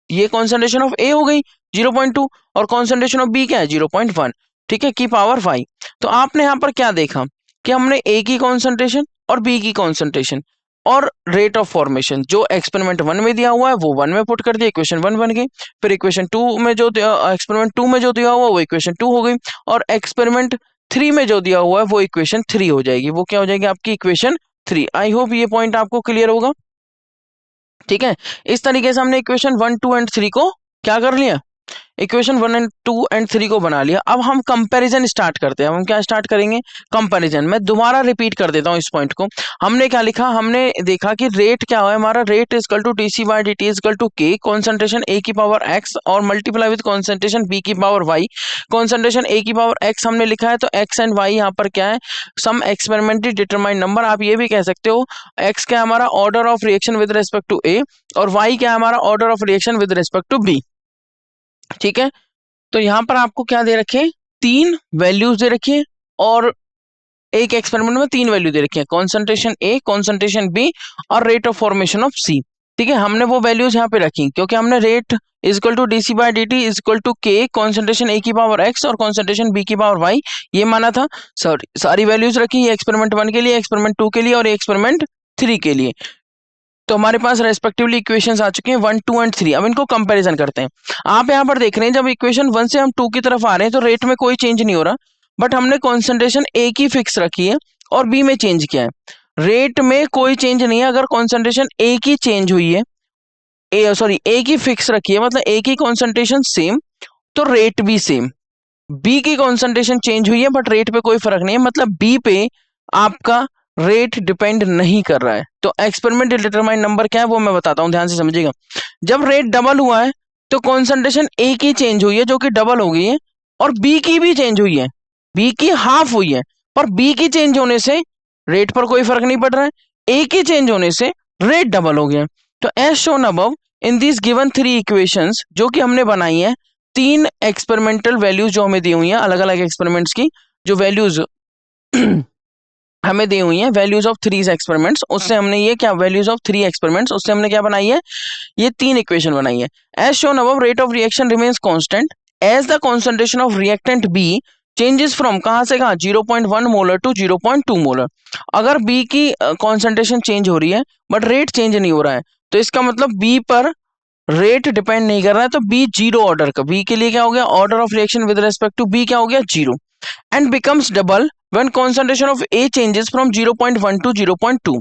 ये कॉन्सेंट्रेशन ऑफ ए हो गई 0.2 और कॉन्सेंट्रेशन ऑफ बी क्या है 0.1। ठीक है, की पावर 5। तो आपने यहाँ पर क्या देखा कि हमने ए की कॉन्सेंट्रेशन और बी की कॉन्सेंट्रेशन और रेट ऑफ फॉर्मेशन जो एक्सपेरिमेंट 1 में दिया हुआ है वो 1 में पुट कर दिया, इक्वेशन 1 बन गई। फिर इक्वेशन 2 में जो एक्सपेरिमेंट 2 में जो दिया हुआ वो इक्वेशन 2 हो गई, और एक्सपेरिमेंट 3 में जो दिया हुआ है वो इक्वेशन 3 हो जाएगी, वो क्या हो जाएगी आपकी इक्वेशन 3। आई होप ये पॉइंट आपको क्लियर होगा। ठीक है, इस तरीके से हमने इक्वेशन 1 2 एंड 3 को क्या कर लिया, इक्वेशन 1 एंड 2 एंड 3 को बना लिया। अब हम कंपैरिजन स्टार्ट करते हैं। हम क्या स्टार्ट करेंगे, कंपैरिजन। मैं दोबारा रिपीट कर देता हूं इस पॉइंट को। हमने क्या लिखा, हमने देखा कि रेट क्या है हमारा, rate is equal to dC by dt is equal to के, कॉन्सेंट्रेशन ए की पावर एक्स और मल्टीप्लाई विद कॉन्सेंट्रेशन बी की पावर वाई। कॉन्सेंट्रेशन ए की पावर एक्स हमने लिखा है, तो एक्स एंड वाई यहाँ पर क्या है, सम एक्सपेरिमेंटली डिटरमाइंड नंबर। आप ये भी कह सकते हो एक्स क्या हमारा order of reaction with respect to A और वाई क्या हमारा order of reaction with respect to B. ठीक है, तो यहां पर आपको क्या दे रखे, 3 वैल्यूज दे रखी है और एक एक्सपेरिमेंट में 3 वैल्यू दे रखी है, कॉन्सेंट्रेशन ए, कॉन्सेंट्रेशन बी और rate of formation of C. ठीक है, हमने वो वैल्यूज यहाँ पे रखी क्योंकि हमने rate is equal to dC by dt is equal to के, कॉन्सेंट्रेशन ए की पावर एक्स और कॉन्सेंट्रेशन बी की पावर वाई, ये माना था। सारी वैल्यूज रखी, ये एक्सपेरिमेंट 1 के लिए, एक्सपेरिमेंट 2 के लिए और एक्सपेरिमेंट 3 के लिए। तो हमारे पास रेस्पेक्टिवली इक्वेशंस आ चुके हैं 1 2 एंड 3। अब इनको कंपैरिजन करते हैं। आप यहाँ पर देख रहे हैं जब इक्वेशन 1 से हम 2 की तरफ आ रहे हैं तो रेट में कोई चेंज नहीं हो रहा, बट हमने कॉन्सेंट्रेशन ए की फिक्स रखी है और बी में चेंज किया है। रेट में कोई चेंज नहीं है, अगर कॉन्सेंट्रेशन ए की चेंज हुई है, ए की फिक्स रखी है, मतलब ए की कॉन्सेंट्रेशन सेम तो रेट भी सेम। बी की कॉन्सेंट्रेशन चेंज हुई है बट रेट पे कोई फर्क नहीं है, मतलब बी पे आपका रेट डिपेंड नहीं कर रहा है। तो एक्सपेरिमेंट डिटरमाइंड नंबर क्या है वो मैं बताता हूं, ध्यान से समझिएगा। जब रेट डबल हुआ है तो कॉन्सेंट्रेशन ए की चेंज हुई है जो कि डबल हो गई है, और बी की भी चेंज हुई है, बी की हाफ हुई है, पर बी की चेंज होने से रेट पर कोई फर्क नहीं पड़ रहा है, ए की चेंज होने से रेट डबल हो गया। तो as shown above in this given 3 equations जो कि हमने बनाई है, 3 एक्सपेरिमेंटल वैल्यूज जो हमें दी हुई हैं, अलग अलग एक्सपेरिमेंट्स की जो वैल्यूज हमें दी हुई है, वैल्यूज ऑफ 3 एक्सपेरिमेंट्स, उससे हमने ये क्या, वैल्यूज ऑफ 3 एक्सपेरिमेंट्स, उससे हमने क्या बनाई है, ये 3 इक्वेशन बनाई है। As shown above rate of reaction remains constant as the concentration of reactant B changes from, कहां से कहां, 0.1 मोलर टू 0.2 मोलर। अगर बी की कॉन्सेंट्रेशन चेंज हो रही है बट रेट चेंज नहीं हो रहा है, तो इसका मतलब बी पर रेट डिपेंड नहीं कर रहा है, तो बी जीरो ऑर्डर का, बी के लिए क्या हो गया, order of reaction with respect to B क्या हो गया, 0, and becomes double when concentration of A changes from 0.1 to 0.2।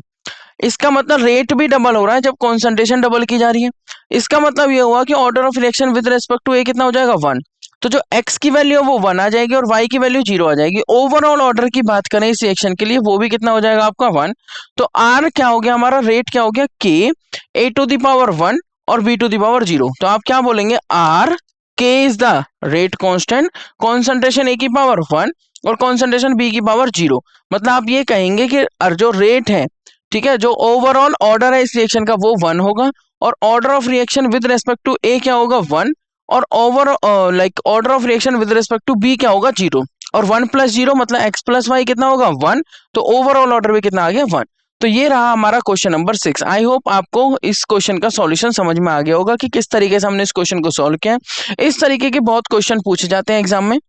इसका मतलब रेट भी डबल हो रहा है जब कॉन्सेंट्रेशन डबल की जा रही है। इसका मतलब ये हुआ कि order of reaction with respect to A कितना हो जाएगा, 1। तो जो x की वैल्यू है वो 1 आ जाएगी और y की वैल्यू 0 आ जाएगी। ओवरऑल ऑर्डर की बात करें इस रिएक्शन के लिए वो भी कितना हो जाएगा आपका 1। तो r क्या हो गया हमारा, रेट क्या हो गया, k a to the power 1 और b टू द पावर 0। तो आप क्या बोलेंगे, r k is the rate constant, concentration a की पावर 1 और कॉन्सेंट्रेशन b की पावर 0। मतलब आप ये कहेंगे कि जो रेट है, ठीक है, जो ओवरऑल ऑर्डर है इस रिएक्शन का वो 1 होगा और order of reaction with respect to A क्या होगा 1 और over like order of reaction with respect to B क्या होगा 0 और 1 + 0 मतलब x + y कितना होगा 1। तो ओवरऑल ऑर्डर भी कितना आ गया 1। तो ये रहा हमारा क्वेश्चन नंबर 6। आई होप आपको इस क्वेश्चन का सॉल्यूशन समझ में आ गया होगा कि किस तरीके से हमने इस क्वेश्चन को सॉल्व किया है। इस तरीके के बहुत क्वेश्चन पूछे जाते हैं एग्जाम में,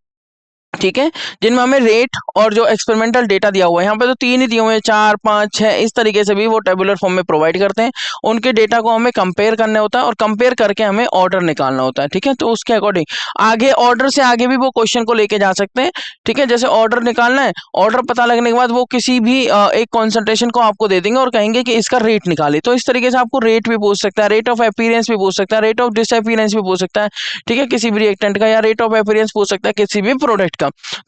ठीक है, जिनमें हमें रेट और जो एक्सपेरिमेंटल डेटा दिया हुआ है, यहाँ पे तो 3 ही दिए हुए हैं, 4, 5, 6 इस तरीके से भी वो टेबुलर फॉर्म में प्रोवाइड करते हैं। उनके डेटा को हमें कंपेयर करना होता है और कंपेयर करके हमें ऑर्डर निकालना होता है, ठीक है। तो उसके अकॉर्डिंग आगे ऑर्डर से आगे भी वो क्वेश्चन को लेके जा सकते हैं, ठीक है। जैसे ऑर्डर निकालना है, ऑर्डर पता लगने के बाद वो किसी भी एक कॉन्सेंट्रेशन को आपको दे देंगे और कहेंगे कि इसका रेट निकाले। तो इस तरीके से आपको रेट भी पूछ सकता है, रेट ऑफ अपीयरेंस भी पूछ सकता है, रेट ऑफ डिसअपीयरेंस भी पूछ सकता है, ठीक है, किसी भी रिएक्टेंट का, या रेट ऑफ अपीयरेंस पूछ सकता है किसी भी प्रोडक्ट का।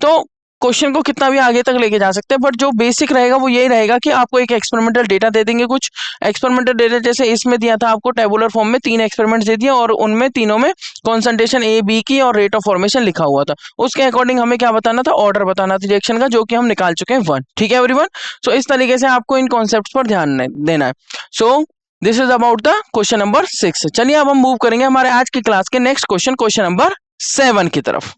तो क्वेश्चन को कितना भी आगे तक लेके जा सकते हैं, बट जो बेसिक रहेगा वो यही रहेगा कि आपको एक एक्सपेरिमेंटल डेटा दे देंगे। कुछ एक्सपेरिमेंटल डेटा जैसे इसमें दिया था आपको टेबुलर फॉर्म में 3 एक्सपेरिमेंट दे दिए और उनमें तीनों में कॉन्सेंट्रेशन ए बी की और रेट ऑफ फॉर्मेशन लिखा हुआ था। उसके अकॉर्डिंग हमें क्या बताना था, ऑर्डर बताना था रिएक्शन का, जो कि हम निकाल चुके हैं 1, ठीक है एवरीवन। सो इस तरीके से आपको इन कॉन्सेप्ट पर ध्यान देना है। So this is about the question number 6। चलिए अब हम मूव करेंगे हमारे आज की क्लास के नेक्स्ट क्वेश्चन नंबर 7 की तरफ।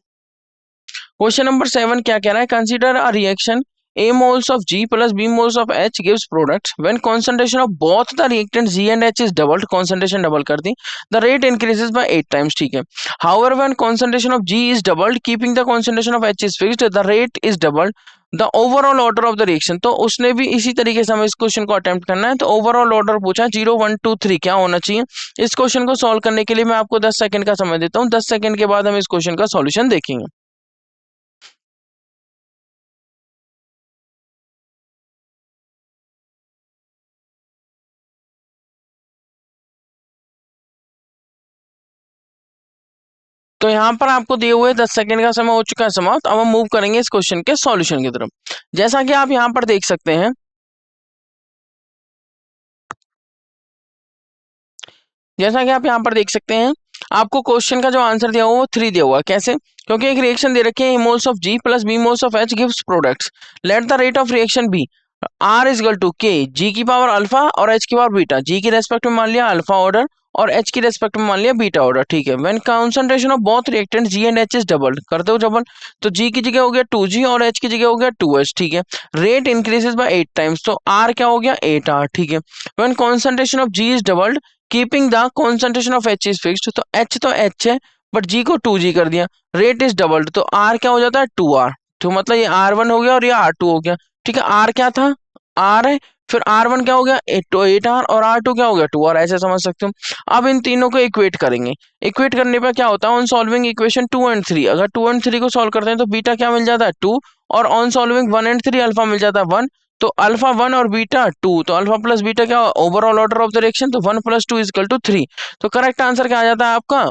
क्वेश्चन नंबर 7 क्या कह रहा है, consider a reaction A moles of G plus B moles of H gives products when concentration of both the reactants G and H is doubled, concentration double कर दी, the rate increases by 8 times, ठीक है। However, when concentration of G is doubled, keeping the concentration of H is fixed, the rate is doubled, the overall order of the reaction। तो उसने भी इसी तरीके से हमें इस क्वेश्चन को अटेम्प्ट करना है। तो ओवरऑल ऑर्डर पूछा 0 1 2 3 क्या होना चाहिए। इस क्वेश्चन को सॉल्व करने के लिए मैं आपको 10 सेकंड का समय देता हूँ। 10 सेकंड के बाद हम इस क्वेश्चन का सॉल्यूशन देखेंगे। तो यहाँ पर आपको दिए हुए 10 सेकंड का समय हो चुका है समाप्त। अब हम मूव करेंगे इस क्वेश्चन के सॉल्यूशन की तरफ। जैसा कि आप यहाँ पर देख सकते हैं, आपको क्वेश्चन का जो आंसर दिया हुआ वो 3 दिया हुआ है। कैसे? क्योंकि एक रिएक्शन दे रखी है, moles of G plus B moles of H gives products, let the rate of reaction be R is equal to K G की पावर अल्फा और H की पावर बीटा। G की रेस्पेक्ट में मान लिया अल्फा ऑर्डर और H की respect में मान लिया बीटा ऑर्डर, ठीक है। When concentration of both reactant G and H is doubled, कर दो डबल, तो G की जगह हो गया 2G और H की जगह हो गया 2H, ठीक है। रेट इंक्रीजेस बाय 8 टाइम्स, तो R क्या हो गया 8R, ठीक है। When concentration of G is doubled keeping the concentration of H is fixed, तो H है बट G को 2G कर दिया, रेट इज डबल्ड, तो R क्या हो जाता है 2R। तो मतलब ये R1 हो गया और ये R2 हो गया, ठीक है। R क्या था, R है, फिर R1 क्या हो गया 8R और R2 क्या हो गया 2R, ऐसे समझ सकते हो। अब इन तीनों को इक्वेट करेंगे। इक्वेट करने पर क्या होता है, ऑन सॉल्विंग इक्वेशन 2 एंड 3, अगर 2 एंड 3 को सॉल्व करते हैं तो बीटा क्या मिल जाता है 2, और ऑन सॉल्विंग 1 एंड 3 अल्फा मिल जाता है 1, तो अल्फा 1 और बीटा 2, तो अल्फा प्लस बीटा क्या overall order of the reaction, तो 1 + 2 = 3। तो करेक्ट आंसर क्या आ जाता है आपका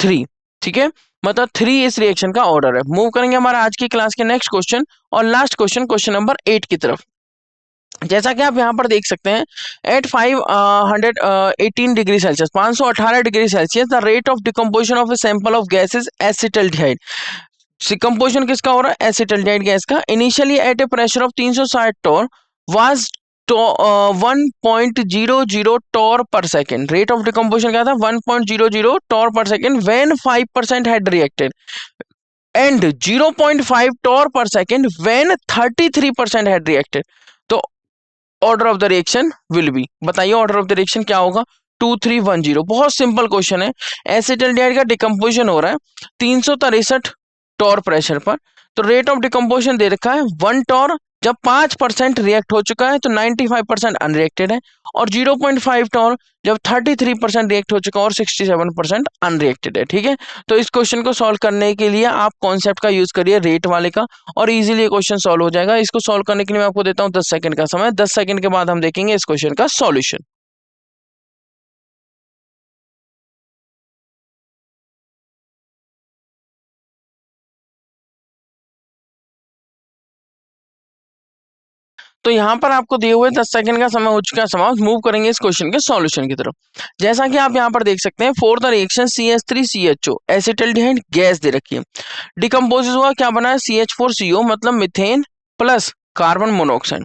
3, ठीक है। मतलब 3 इस रिएक्शन का ऑर्डर है। मूव करेंगे हमारा आज की क्लास के नेक्स्ट क्वेश्चन और लास्ट क्वेश्चन नंबर 8 की तरफ। जैसा कि आप यहाँ पर देख सकते हैं, at 518 degree Celsius 518 degree Celsius the rate of decomposition of a sample of gas is acetaldehyde. Decomposition किसका हो रहा है, एसिटल्डिहाइड गैस का। Initially at a pressure of 360 torr was 1.00 torr per second. Rate of decomposition क्या था 1.00 torr per second when 5% had reacted, and 0.5 torr per second when 33% had reacted. तो order of the reaction will B, बताइए order of the reaction क्या होगा, 2310। बहुत simple question है। Acetaldehyde का decomposition हो रहा है 363 टॉर प्रेशर पर, तो रेट ऑफ डिकम्पोजिशन दे रखा है 1 टॉर, जब 5% रिएक्ट हो चुका है तो 95% अनरिएक्टेड है, और 0.5 टॉर जब 33% रिएक्ट हो चुका है और 67% अनरिएक्टेड है, ठीक है। तो इस क्वेश्चन को सॉल्व करने के लिए आप कॉन्सेप्ट का यूज करिए रेट वाले का, और इजीली ये क्वेश्चन सॉल्व हो जाएगा। इसको सॉल्व करने के लिए मैं आपको देता हूँ 10 सेकंड का समय। 10 सेकंड के बाद हम देखेंगे इस क्वेश्चन का सॉल्यूशन। तो यहाँ पर आपको दिए हुए 10 सेकंड का समय हो चुका है समाप्त। मूव करेंगे इस क्वेश्चन के सॉल्यूशन की तरफ। जैसा कि आप यहाँ पर देख सकते हैं, for the reaction CH3CHO acetaldehyde gas दे रखी है, डिकम्पोज हुआ क्या बना है CH4CO मतलब methane plus carbon monoxide.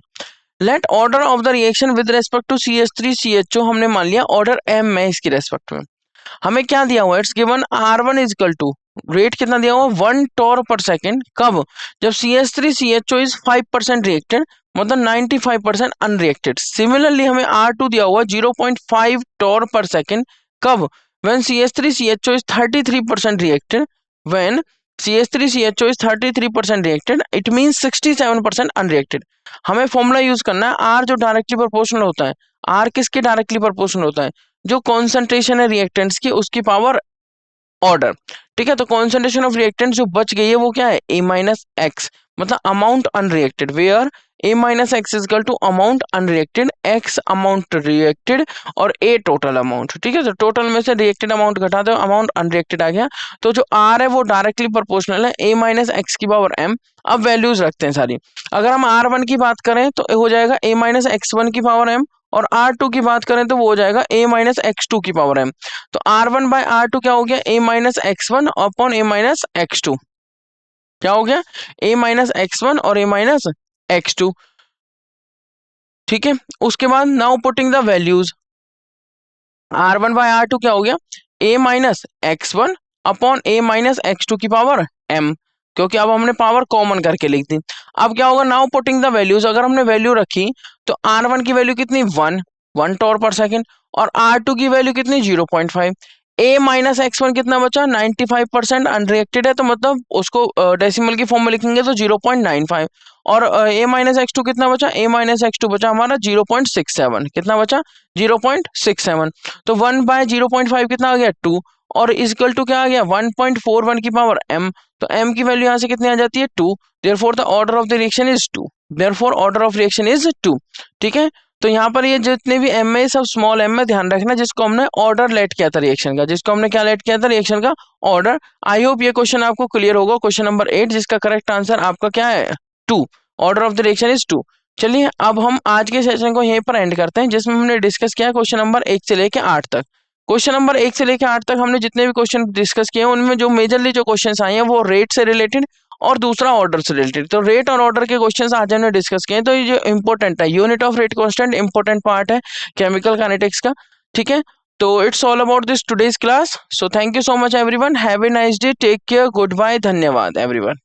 Let order of the reaction with respect to CH3CHO हमने मान लिया ऑर्डर M में इसकी रेस्पेक्ट में। हमें क्या दिया हुआ है, it's given R1 is equal to, rate कितना दिया हुआ, 1 टॉर पर सेकेंड, कब, जब CH3CHO इज 5% रिएक्टेड, मतलब 95% अनरिएक्टेड। सिमिलरली हमें R2 दिया हुआ 0.5 टॉर पर सेकेंड, कब, when CH3CHO is 33% reacted, when CH3CHO is 33% reacted, it means 67% unreacted। हमें फॉर्मूला यूज करना है, R जो डायरेक्टली प्रोपोर्शनल होता है, R किसके डायरेक्टली प्रोपोर्शनल होता है, जो कॉन्सेंट्रेशन है रिएक्टेंट्स की उसकी पावर ऑर्डर। ठीक है, तो कॉन्सेंट्रेशन ऑफ रिएक्टेंट जो बच गई है वो क्या है, A माइनस एक्स, मतलब amount unreacted, where A minus x is equal to amount unreacted, x amount reacted और A टोटल अमाउंट। ठीक है, तो टोटल में से रिएक्टेड अमाउंट घटा दो, अमाउंट अनरिएक्टेड आ गया, तो जो R है वो डायरेक्टली प्रोपोर्शनल है A माइनस एक्स की पावर M। अब वैल्यूज रखते हैं सारी, अगर हम R1 की बात करें तो हो जाएगा A माइनस x1 की पावर M, और R2 की बात करें तो वो हो जाएगा A माइनस x2 की पावर M। तो R1 बाय R2 क्या हो गया, A minus x1 upon A minus x2, क्या हो गया, A माइनस x1 और A माइनस x2। ठीक है, उसके बाद now putting the values, R1 by R2 क्या हो गया, A minus x1 upon A minus x2 की पावर M, क्योंकि अब हमने पावर कॉमन करके लिख दी। अब क्या होगा, नाउ पुटिंग द वैल्यूज, अगर हमने वैल्यू रखी तो R1 की वैल्यू कितनी 1 टॉर पर सेकेंड, और R2 की वैल्यू कितनी 0.5। A माइनस x1 कितना बचा, 95% अनरिएक्टेड है, तो मतलब उसको डेसिमल की फॉर्म में लिखेंगे तो 0.95, और A माइनस x2 कितना बचा, A माइनस x2 बचा हमारा 0.67, कितना बचा 0.67, तो 1 बाय 0.5 कितना आ गया 2, और इक्वल टू क्या आ गया 1.41 की पावर M, तो M की वैल्यू यहाँ से कितनी आ जाती है 2, therefore the order of the reaction is 2, therefore order of reaction is 2। ठीक है, तो यहाँ पर ये जितने भी M है सब स्मॉल m में ध्यान रखना, जिसको हमने ऑर्डर लेट किया था रिएक्शन का, जिसको हमने क्या लेट किया था रिएक्शन का ऑर्डर। आई होप ये क्वेश्चन आपको क्लियर होगा, क्वेश्चन नंबर 8 जिसका करेक्ट आंसर आपका क्या है 2, order of the reaction is 2। चलिए अब हम आज के सेशन को यहीं पर एंड करते हैं, जिसमें हमने डिस्कस किया क्वेश्चन नंबर 1 से लेकर 8 तक। क्वेश्चन नंबर 1 से लेकर 8 तक हमने जितने भी क्वेश्चन डिस्कस किए हैं उनमें जो मेजरली जो क्वेश्चन आए हैं वो रेट से रिलेटेड और दूसरा ऑर्डर से रिलेटेड। तो रेट और ऑर्डर के क्वेश्चंस आज हमने डिस्कस किए, तो ये जो इंपॉर्टेंट है unit of rate constant important part है केमिकल काइनेटिक्स का। ठीक है, तो it's all about this today's class, so thank you so much everyone, have a nice day, take care, good bye, धन्यवाद एवरीवन।